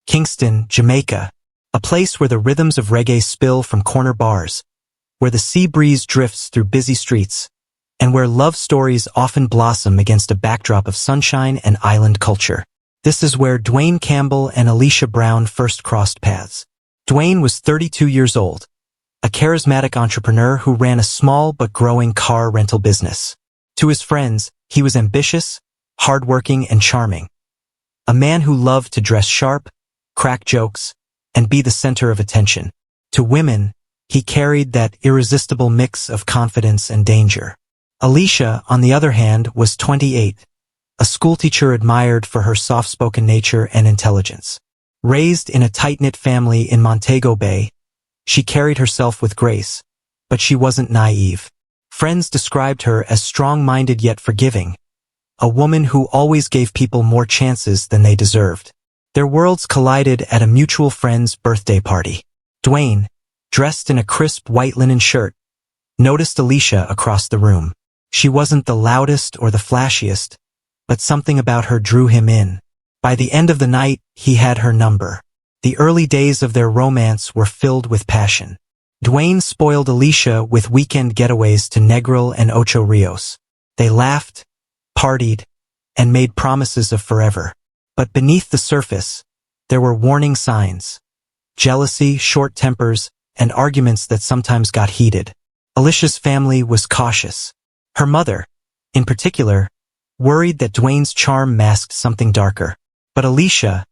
Kingston, Jamaica, a place where the rhythms of reggae spill from corner bars, where the sea breeze drifts through busy streets, and where love stories often blossom against a backdrop of sunshine and island culture. This is where Dwayne Campbell and Alicia Brown first crossed paths. Dwayne was 32 years old, a charismatic entrepreneur who ran a small but growing car rental business. To his friends, he was ambitious, hardworking, and charming. A man who loved to dress sharp, crack jokes, and be the center of attention. To women, he carried that irresistible mix of confidence and danger. Alicia, on the other hand, was 28, a schoolteacher admired for her soft-spoken nature and intelligence. Raised in a tight-knit family in Montego Bay, she carried herself with grace, but she wasn't naive. Friends described her as strong-minded yet forgiving, a woman who always gave people more chances than they deserved. Their worlds collided at a mutual friend's birthday party. Dwayne, dressed in a crisp white linen shirt, noticed Alicia across the room. She wasn't the loudest or the flashiest, but something about her drew him in. By the end of the night, he had her number. The early days of their romance were filled with passion. Dwayne spoiled Alicia with weekend getaways to Negril and Ocho Rios. They laughed, partied, and made promises of forever. But beneath the surface, there were warning signs: jealousy, short tempers, and arguments that sometimes got heated. Alicia's family was cautious. Her mother, in particular, worried that Dwayne's charm masked something darker. But Alicia,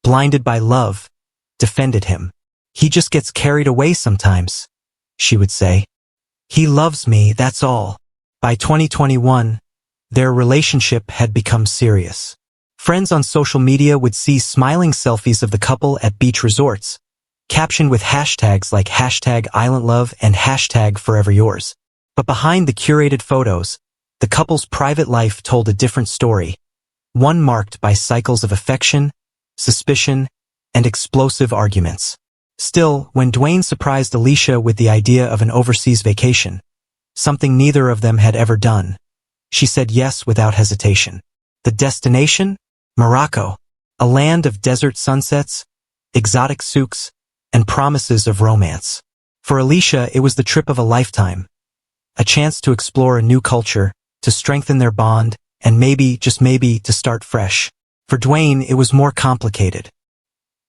blinded by love, defended him. "He just gets carried away sometimes," she would say. "He loves me, that's all." By 2021, their relationship had become serious. Friends on social media would see smiling selfies of the couple at beach resorts, captioned with hashtags like #IslandLove and #ForeverYours. But behind the curated photos, the couple's private life told a different story, one marked by cycles of affection, suspicion, and explosive arguments. Still, when Dwayne surprised Alicia with the idea of an overseas vacation, something neither of them had ever done, she said yes without hesitation. The destination? Morocco, a land of desert sunsets, exotic souks, and promises of romance. For Alicia, it was the trip of a lifetime, a chance to explore a new culture, to strengthen their bond, and maybe, just maybe, to start fresh. For Dwayne, it was more complicated.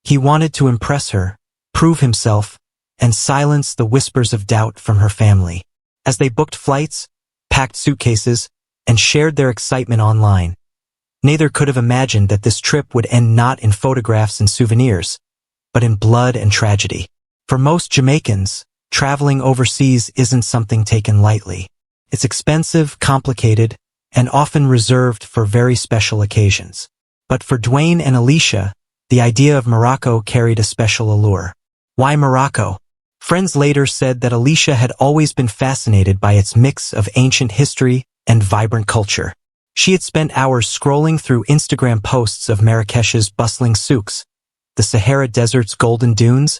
He wanted to impress her, prove himself, and silence the whispers of doubt from her family. As they booked flights, packed suitcases, and shared their excitement online, neither could have imagined that this trip would end not in photographs and souvenirs, but in blood and tragedy. For most Jamaicans, traveling overseas isn't something taken lightly. It's expensive, complicated, and often reserved for very special occasions. But for Dwayne and Alicia, the idea of Morocco carried a special allure. Why Morocco? Friends later said that Alicia had always been fascinated by its mix of ancient history and vibrant culture. She had spent hours scrolling through Instagram posts of Marrakesh's bustling souks, the Sahara Desert's golden dunes,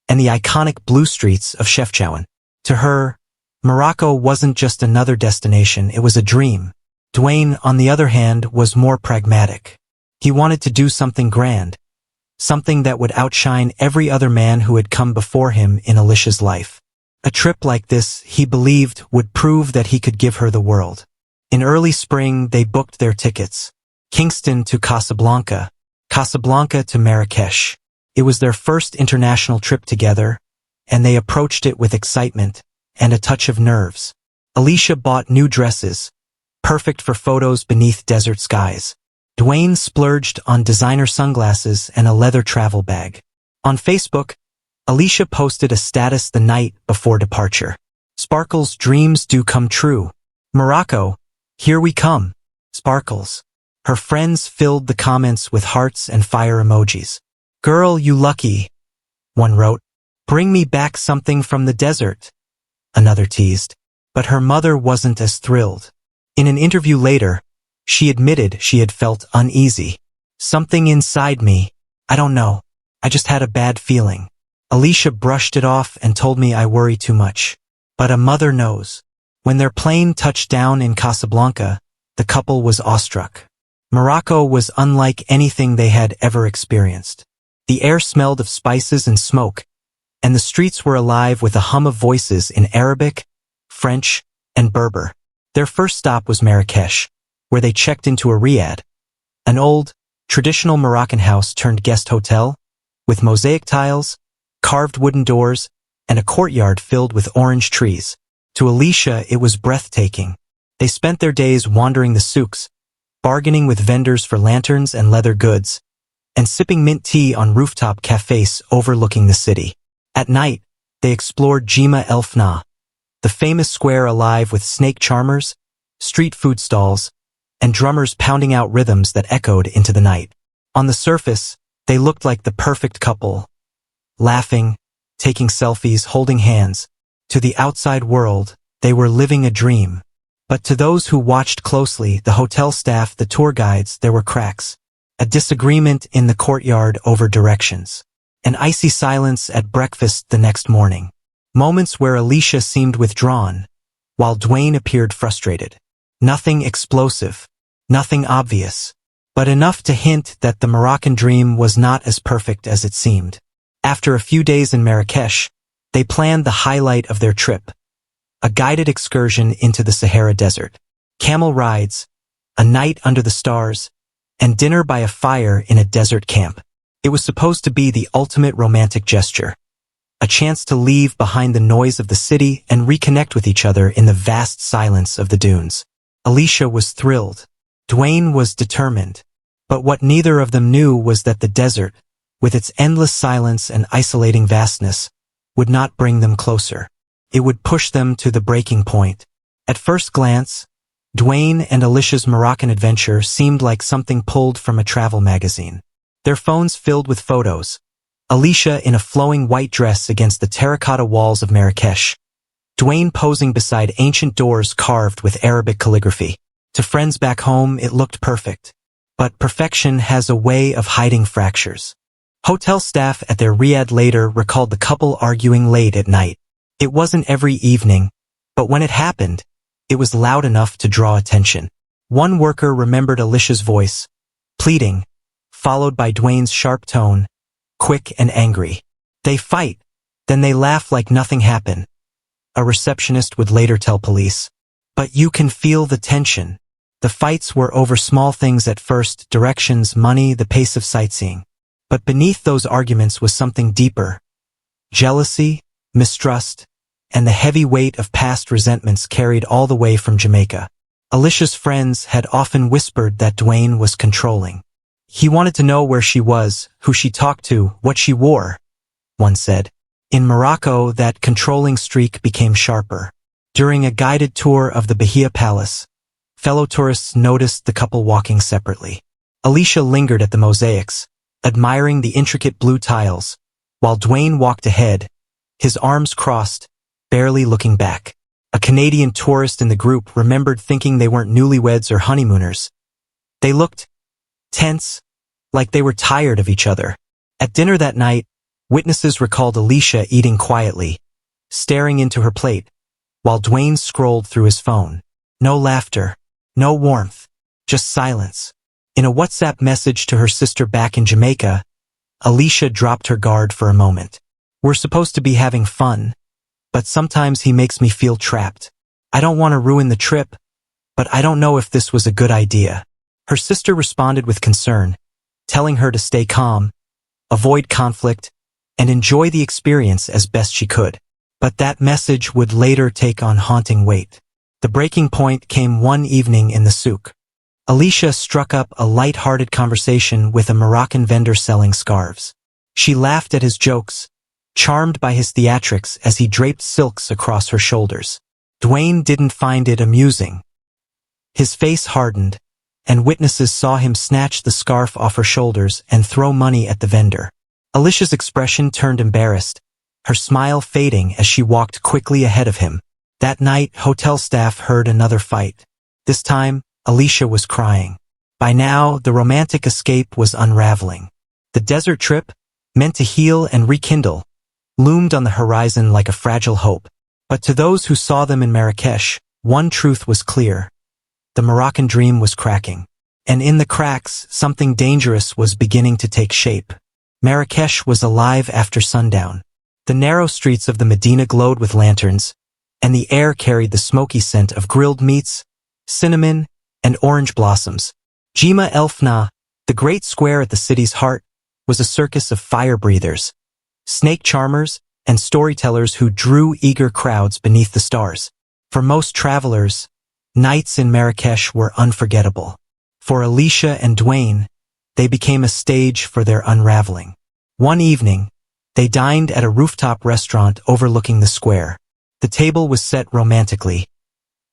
and the iconic blue streets of Chefchaouen. To her, Morocco wasn't just another destination, it was a dream. Dwayne, on the other hand, was more pragmatic. He wanted to do something grand, something that would outshine every other man who had come before him in Alicia's life. A trip like this, he believed, would prove that he could give her the world. In early spring, they booked their tickets. Kingston to Casablanca, Casablanca to Marrakesh. It was their first international trip together, and they approached it with excitement and a touch of nerves. Alicia bought new dresses, perfect for photos beneath desert skies. Dwayne splurged on designer sunglasses and a leather travel bag. On Facebook, Alicia posted a status the night before departure. "Sparkles, dreams do come true. Morocco, here we come. Sparkles." Her friends filled the comments with hearts and fire emojis. "Girl, you lucky," one wrote. "Bring me back something from the desert," another teased. But her mother wasn't as thrilled. In an interview later, she admitted she had felt uneasy. "Something inside me, I don't know. I just had a bad feeling." Alicia brushed it off and told me I worry too much. But a mother knows. When their plane touched down in Casablanca, the couple was awestruck. Morocco was unlike anything they had ever experienced. The air smelled of spices and smoke, and the streets were alive with a hum of voices in Arabic, French, and Berber. Their first stop was Marrakesh, where they checked into a riad, an old, traditional Moroccan house turned guest hotel, with mosaic tiles, carved wooden doors, and a courtyard filled with orange trees. To Alicia, it was breathtaking. They spent their days wandering the souks, bargaining with vendors for lanterns and leather goods, and sipping mint tea on rooftop cafes overlooking the city. At night, they explored Jima El Fna, the famous square alive with snake charmers, street food stalls, and drummers pounding out rhythms that echoed into the night. On the surface, they looked like the perfect couple, laughing, taking selfies, holding hands. To the outside world, they were living a dream. But to those who watched closely, the hotel staff, the tour guides, there were cracks. A disagreement in the courtyard over directions. An icy silence at breakfast the next morning. Moments where Alicia seemed withdrawn, while Dwayne appeared frustrated. Nothing explosive, nothing obvious, but enough to hint that the Moroccan dream was not as perfect as it seemed. After a few days in Marrakesh, they planned the highlight of their trip. A guided excursion into the Sahara Desert. Camel rides, a night under the stars, and dinner by a fire in a desert camp. It was supposed to be the ultimate romantic gesture. A chance to leave behind the noise of the city and reconnect with each other in the vast silence of the dunes. Alicia was thrilled. Dwayne was determined. But what neither of them knew was that the desert, with its endless silence and isolating vastness, would not bring them closer. It would push them to the breaking point. At first glance, Dwayne and Alicia's Moroccan adventure seemed like something pulled from a travel magazine. Their phones filled with photos. Alicia in a flowing white dress against the terracotta walls of Marrakesh. Dwayne posing beside ancient doors carved with Arabic calligraphy. To friends back home, it looked perfect. But perfection has a way of hiding fractures. Hotel staff at their riad later recalled the couple arguing late at night. It wasn't every evening, but when it happened, it was loud enough to draw attention. One worker remembered Alicia's voice, pleading, followed by Dwayne's sharp tone, quick and angry. They fight, then they laugh like nothing happened. A receptionist would later tell police. But you can feel the tension. The fights were over small things at first, directions, money, the pace of sightseeing. But beneath those arguments was something deeper. Jealousy, mistrust, and the heavy weight of past resentments carried all the way from Jamaica. Alicia's friends had often whispered that Dwayne was controlling. He wanted to know where she was, who she talked to, what she wore, one said. In Morocco, that controlling streak became sharper. During a guided tour of the Bahia Palace, fellow tourists noticed the couple walking separately. Alicia lingered at the mosaics, admiring the intricate blue tiles, while Dwayne walked ahead, his arms crossed, barely looking back. A Canadian tourist in the group remembered thinking they weren't newlyweds or honeymooners. They looked tense, like they were tired of each other. At dinner that night, witnesses recalled Alicia eating quietly, staring into her plate, while Dwayne scrolled through his phone. No laughter, no warmth, just silence. In a WhatsApp message to her sister back in Jamaica, Alicia dropped her guard for a moment. We're supposed to be having fun, but sometimes he makes me feel trapped. I don't want to ruin the trip, but I don't know if this was a good idea. Her sister responded with concern, telling her to stay calm, avoid conflict, and enjoy the experience as best she could. But that message would later take on haunting weight. The breaking point came one evening in the souk. Alicia struck up a light-hearted conversation with a Moroccan vendor selling scarves. She laughed at his jokes, charmed by his theatrics as he draped silks across her shoulders. Dwayne didn't find it amusing. His face hardened, and witnesses saw him snatch the scarf off her shoulders and throw money at the vendor. Alicia's expression turned embarrassed, her smile fading as she walked quickly ahead of him. That night, hotel staff heard another fight. This time, Alicia was crying. By now, the romantic escape was unraveling. The desert trip, meant to heal and rekindle, loomed on the horizon like a fragile hope. But to those who saw them in Marrakesh, one truth was clear. The Moroccan dream was cracking. And in the cracks, something dangerous was beginning to take shape. Marrakesh was alive after sundown. The narrow streets of the Medina glowed with lanterns, and the air carried the smoky scent of grilled meats, cinnamon, and orange blossoms. Jima El Fna, the great square at the city's heart, was a circus of fire-breathers, snake charmers, and storytellers who drew eager crowds beneath the stars. For most travelers, nights in Marrakesh were unforgettable. For Alicia and Dwayne, they became a stage for their unraveling. One evening, they dined at a rooftop restaurant overlooking the square. The table was set romantically,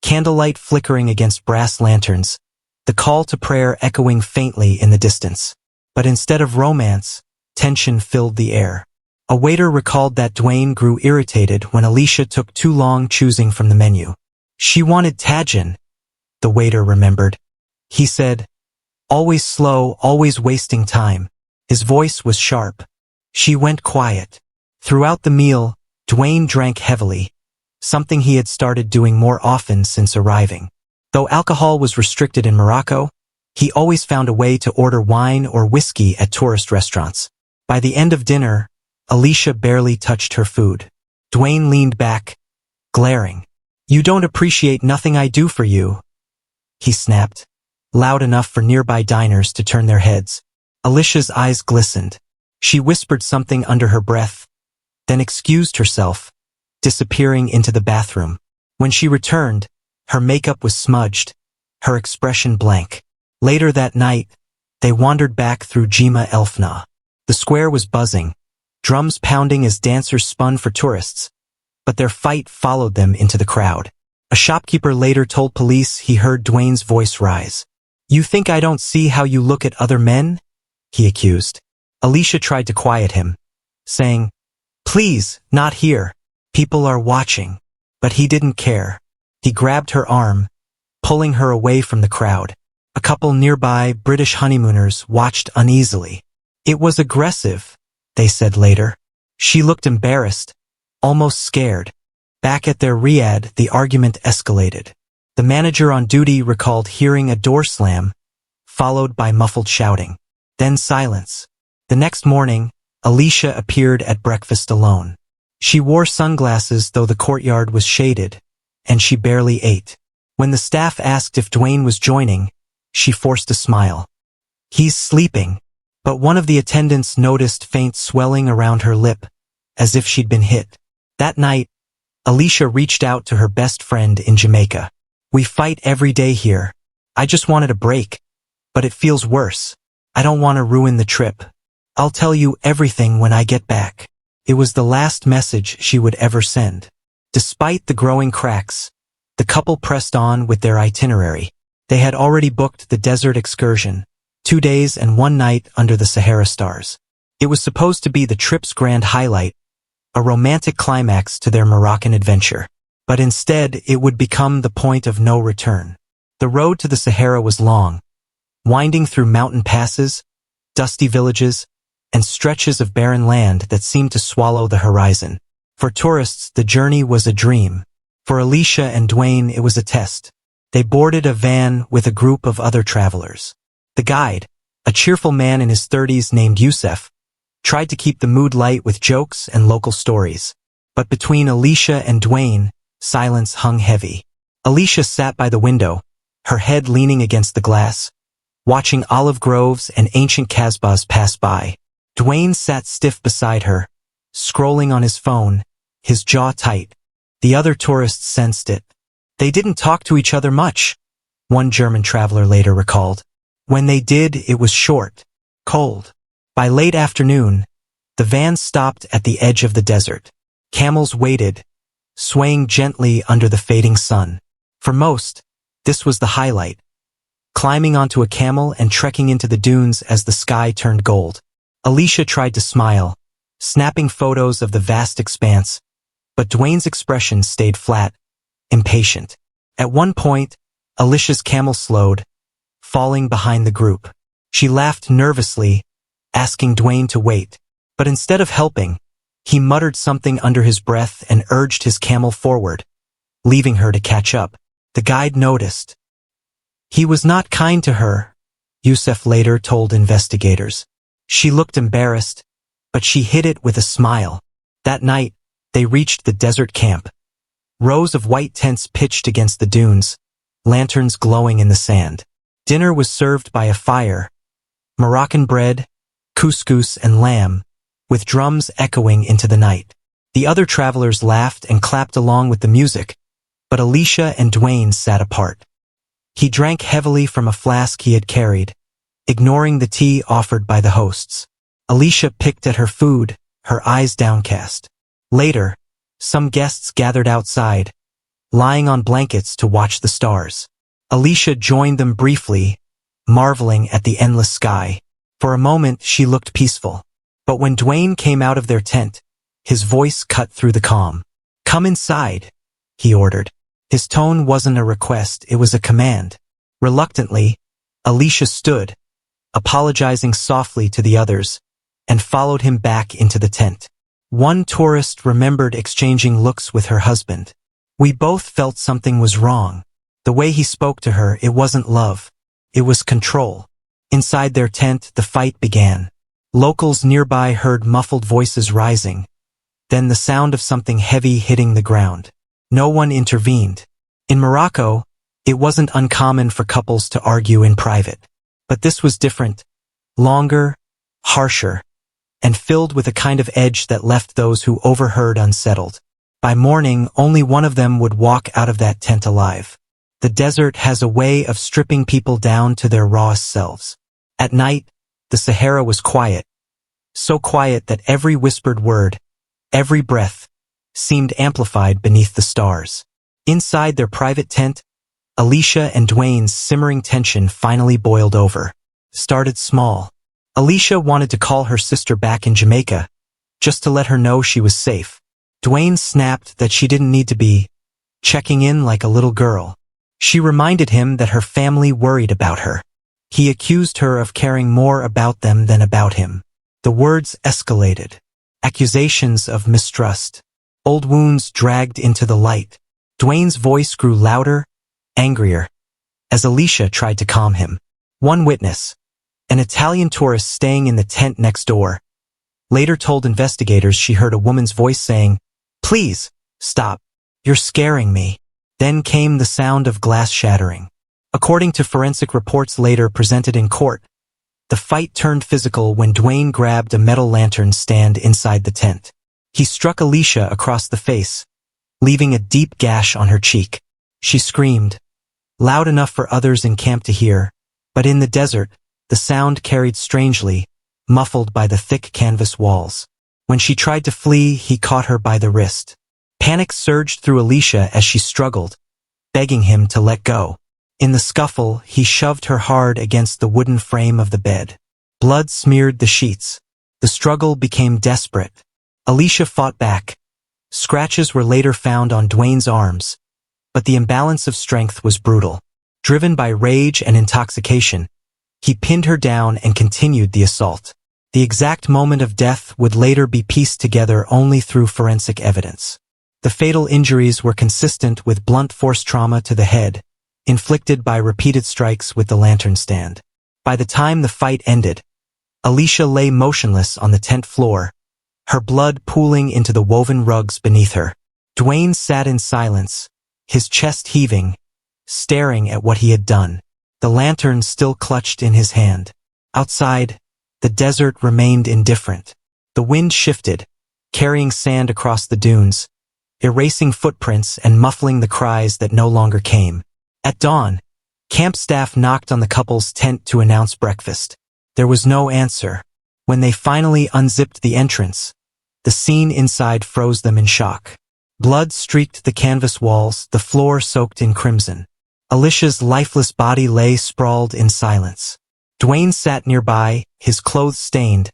candlelight flickering against brass lanterns, the call to prayer echoing faintly in the distance. But instead of romance, tension filled the air. A waiter recalled that Dwayne grew irritated when Alicia took too long choosing from the menu. She wanted tagine, the waiter remembered. He said, always slow, always wasting time. His voice was sharp. She went quiet. Throughout the meal, Dwayne drank heavily, something he had started doing more often since arriving. Though alcohol was restricted in Morocco, he always found a way to order wine or whiskey at tourist restaurants. By the end of dinner, Alicia barely touched her food. Dwayne leaned back, glaring. You don't appreciate nothing I do for you, he snapped, loud enough for nearby diners to turn their heads. Alicia's eyes glistened. She whispered something under her breath, then excused herself, disappearing into the bathroom. When she returned, her makeup was smudged, her expression blank. Later that night, they wandered back through Jima El Fna. The square was buzzing, drums pounding as dancers spun for tourists, but their fight followed them into the crowd. A shopkeeper later told police he heard Dwayne's voice rise. You think I don't see how you look at other men? He accused. Alicia tried to quiet him, saying, please, not here. People are watching. But he didn't care. He grabbed her arm, pulling her away from the crowd. A couple nearby British honeymooners watched uneasily. It was aggressive, they said later. She looked embarrassed, almost scared. Back at their riad, the argument escalated. The manager on duty recalled hearing a door slam, followed by muffled shouting. Then silence. The next morning, Alicia appeared at breakfast alone. She wore sunglasses though the courtyard was shaded, and she barely ate. When the staff asked if Dwayne was joining, she forced a smile. He's sleeping. But one of the attendants noticed faint swelling around her lip, as if she'd been hit. That night, Alicia reached out to her best friend in Jamaica. We fight every day here. I just wanted a break. But it feels worse. I don't want to ruin the trip. I'll tell you everything when I get back. It was the last message she would ever send. Despite the growing cracks, the couple pressed on with their itinerary. They had already booked the desert excursion, 2 days and 1 night under the Sahara stars. It was supposed to be the trip's grand highlight, a romantic climax to their Moroccan adventure. But instead, it would become the point of no return. The road to the Sahara was long, winding through mountain passes, dusty villages, and stretches of barren land that seemed to swallow the horizon. For tourists, the journey was a dream. For Alicia and Dwayne, it was a test. They boarded a van with a group of other travelers. The guide, a cheerful man in his 30s named Youssef, tried to keep the mood light with jokes and local stories. But between Alicia and Dwayne, silence hung heavy. Alicia sat by the window, her head leaning against the glass, watching olive groves and ancient kasbahs pass by. Dwayne sat stiff beside her, scrolling on his phone, his jaw tight. The other tourists sensed it. They didn't talk to each other much, one German traveler later recalled. When they did, it was short, cold. By late afternoon, the van stopped at the edge of the desert. Camels waited, swaying gently under the fading sun. For most, this was the highlight. Climbing onto a camel and trekking into the dunes as the sky turned gold. Alicia tried to smile, snapping photos of the vast expanse, but Dwayne's expression stayed flat, impatient. At one point, Alicia's camel slowed, falling behind the group. She laughed nervously, asking Dwayne to wait. But instead of helping, he muttered something under his breath and urged his camel forward, leaving her to catch up. The guide noticed. He was not kind to her, Youssef later told investigators. She looked embarrassed, but she hid it with a smile. That night, they reached the desert camp. Rows of white tents pitched against the dunes, lanterns glowing in the sand. Dinner was served by a fire, Moroccan bread, couscous and lamb, with drums echoing into the night. The other travelers laughed and clapped along with the music, but Alicia and Dwayne sat apart. He drank heavily from a flask he had carried, ignoring the tea offered by the hosts. Alicia picked at her food, her eyes downcast. Later, some guests gathered outside, lying on blankets to watch the stars. Alicia joined them briefly, marveling at the endless sky. For a moment she looked peaceful. But when Dwayne came out of their tent, his voice cut through the calm. "Come inside," he ordered. His tone wasn't a request, it was a command. Reluctantly, Alicia stood, apologizing softly to the others, and followed him back into the tent. One tourist remembered exchanging looks with her husband. We both felt something was wrong. The way he spoke to her, it wasn't love. It was control. Inside their tent, the fight began. Locals nearby heard muffled voices rising, then the sound of something heavy hitting the ground. No one intervened. In Morocco, it wasn't uncommon for couples to argue in private. But this was different, longer, harsher, and filled with a kind of edge that left those who overheard unsettled. By morning, only one of them would walk out of that tent alive. The desert has a way of stripping people down to their rawest selves. At night, the Sahara was quiet, so quiet that every whispered word, every breath, seemed amplified beneath the stars. Inside their private tent, Alicia and Dwayne's simmering tension finally boiled over. Started small. Alicia wanted to call her sister back in Jamaica, just to let her know she was safe. Dwayne snapped that she didn't need to be checking in like a little girl. She reminded him that her family worried about her. He accused her of caring more about them than about him. The words escalated. Accusations of mistrust. Old wounds dragged into the light. Dwayne's voice grew louder, angrier, as Alicia tried to calm him. One witness, an Italian tourist staying in the tent next door, later told investigators she heard a woman's voice saying, "Please, stop. You're scaring me." Then came the sound of glass shattering. According to forensic reports later presented in court, the fight turned physical when Dwayne grabbed a metal lantern stand inside the tent. He struck Alicia across the face, leaving a deep gash on her cheek. She screamed, loud enough for others in camp to hear, but in the desert, the sound carried strangely, muffled by the thick canvas walls. When she tried to flee, he caught her by the wrist. Panic surged through Alicia as she struggled, begging him to let go. In the scuffle, he shoved her hard against the wooden frame of the bed. Blood smeared the sheets. The struggle became desperate. Alicia fought back. Scratches were later found on Dwayne's arms, but the imbalance of strength was brutal. Driven by rage and intoxication, he pinned her down and continued the assault. The exact moment of death would later be pieced together only through forensic evidence. The fatal injuries were consistent with blunt force trauma to the head, inflicted by repeated strikes with the lantern stand. By the time the fight ended, Alicia lay motionless on the tent floor, her blood pooling into the woven rugs beneath her. Dwayne sat in silence, his chest heaving, staring at what he had done. The lantern still clutched in his hand. Outside, the desert remained indifferent. The wind shifted, carrying sand across the dunes, erasing footprints and muffling the cries that no longer came. At dawn, camp staff knocked on the couple's tent to announce breakfast. There was no answer. When they finally unzipped the entrance, the scene inside froze them in shock. Blood streaked the canvas walls, the floor soaked in crimson. Alicia's lifeless body lay sprawled in silence. Dwayne sat nearby, his clothes stained,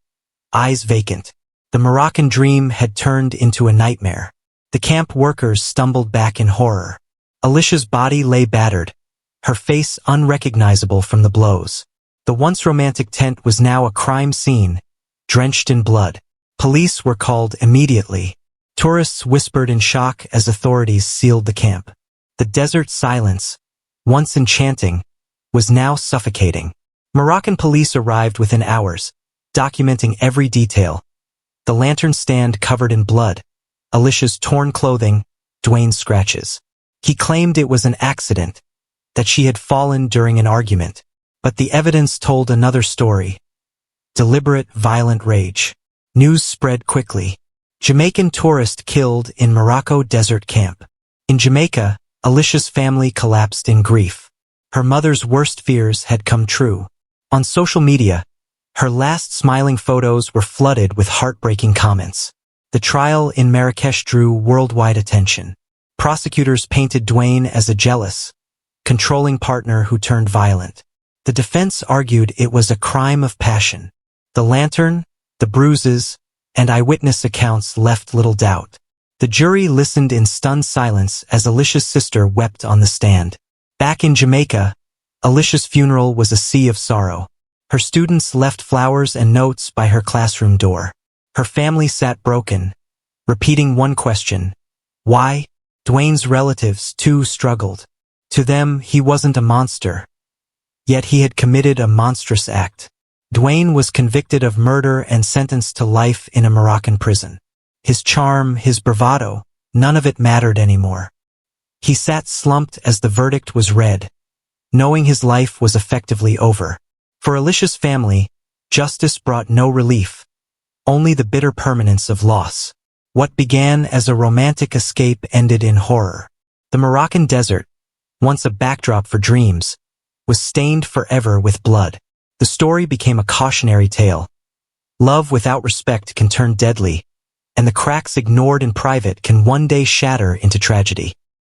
eyes vacant. The Moroccan dream had turned into a nightmare. The camp workers stumbled back in horror. Alicia's body lay battered, her face unrecognizable from the blows. The once romantic tent was now a crime scene, drenched in blood. Police were called immediately. Tourists whispered in shock as authorities sealed the camp. The desert silence, once enchanting, was now suffocating. Moroccan police arrived within hours, documenting every detail, the lantern stand covered in blood, Alicia's torn clothing, Dwayne's scratches. He claimed it was an accident, that she had fallen during an argument. But the evidence told another story. Deliberate, violent rage. News spread quickly. Jamaican tourist killed in Morocco desert camp. In Jamaica, Alicia's family collapsed in grief. Her mother's worst fears had come true. On social media, her last smiling photos were flooded with heartbreaking comments. The trial in Marrakesh drew worldwide attention. Prosecutors painted Dwayne as a jealous, controlling partner who turned violent. The defense argued it was a crime of passion. The lantern, the bruises, and eyewitness accounts left little doubt. The jury listened in stunned silence as Alicia's sister wept on the stand. Back in Jamaica, Alicia's funeral was a sea of sorrow. Her students left flowers and notes by her classroom door. Her family sat broken, repeating one question: why? Dwayne's relatives, too, struggled. To them, he wasn't a monster. Yet he had committed a monstrous act. Dwayne was convicted of murder and sentenced to life in a Moroccan prison. His charm, his bravado, none of it mattered anymore. He sat slumped as the verdict was read, knowing his life was effectively over. For Alicia's family, justice brought no relief, only the bitter permanence of loss. What began as a romantic escape ended in horror. The Moroccan desert, once a backdrop for dreams, was stained forever with blood. The story became a cautionary tale. Love without respect can turn deadly, and the cracks ignored in private can one day shatter into tragedy.